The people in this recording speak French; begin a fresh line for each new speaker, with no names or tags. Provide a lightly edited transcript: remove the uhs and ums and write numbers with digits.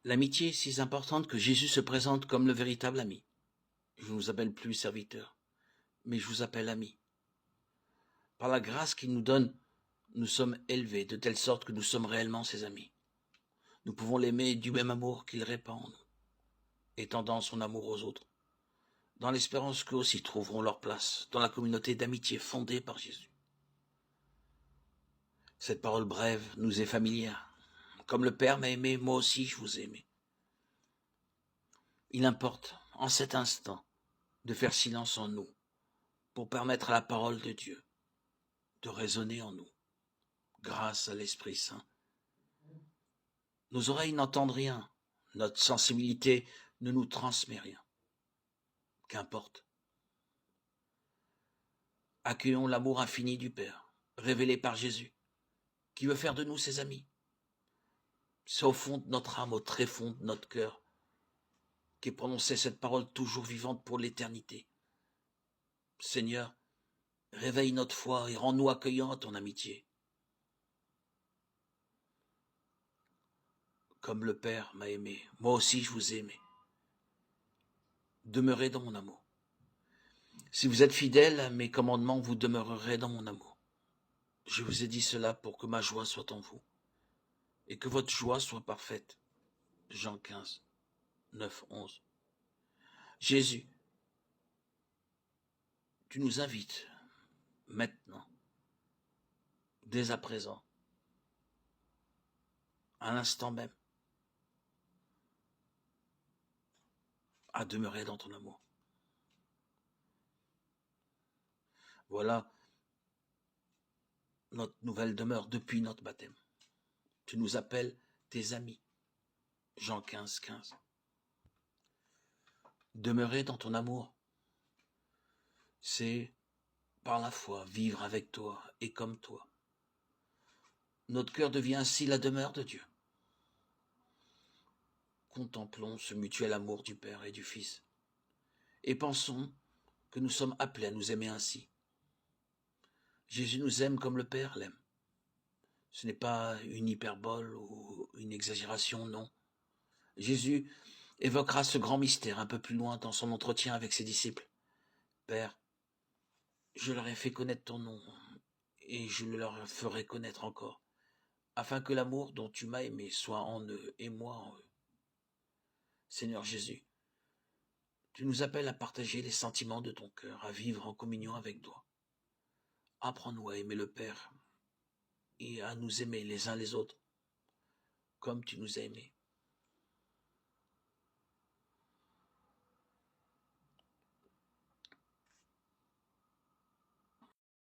L'amitié est si importante que Jésus se présente comme le véritable ami. Je ne vous appelle plus serviteur, mais je vous appelle ami. Par la grâce qu'il nous donne, nous sommes élevés de telle sorte que nous sommes réellement ses amis. Nous pouvons l'aimer du même amour qu'il répand en nous, étendant son amour aux autres, dans l'espérance qu'eux aussi trouveront leur place dans la communauté d'amitié fondée par Jésus. Cette parole brève nous est familière. Comme le Père m'a aimé, moi aussi je vous ai aimé. Il importe, en cet instant, de faire silence en nous, pour permettre à la parole de Dieu de résonner en nous, grâce à l'Esprit Saint. Nos oreilles n'entendent rien, notre sensibilité ne nous transmet rien. Qu'importe. Accueillons l'amour infini du Père, révélé par Jésus, qui veut faire de nous ses amis. C'est au fond de notre âme, au tréfonds de notre cœur, qu'est prononcée cette parole toujours vivante pour l'éternité. Seigneur, réveille notre foi et rends-nous accueillants à ton amitié. Comme le Père m'a aimé, moi aussi je vous ai aimé. Demeurez dans mon amour. Si vous êtes fidèles à mes commandements, vous demeurerez dans mon amour. Je vous ai dit cela pour que ma joie soit en vous et que votre joie soit parfaite. Jean 15, 9, 11. Jésus, tu nous invites maintenant, dès à présent, à l'instant même, à demeurer dans ton amour. Voilà notre nouvelle demeure depuis notre baptême. Tu nous appelles tes amis. Jean 15, 15. Demeurer dans ton amour, c'est par la foi vivre avec toi et comme toi. Notre cœur devient ainsi la demeure de Dieu. Contemplons ce mutuel amour du Père et du Fils et pensons que nous sommes appelés à nous aimer ainsi. Jésus nous aime comme le Père l'aime. Ce n'est pas une hyperbole ou une exagération, non. Jésus évoquera ce grand mystère un peu plus loin dans son entretien avec ses disciples. Père, je leur ai fait connaître ton nom et je le leur ferai connaître encore, afin que l'amour dont tu m'as aimé soit en eux et moi en eux. Seigneur Jésus, tu nous appelles à partager les sentiments de ton cœur, à vivre en communion avec toi. Apprends-nous à aimer le Père et à nous aimer les uns les autres, comme tu nous as aimés.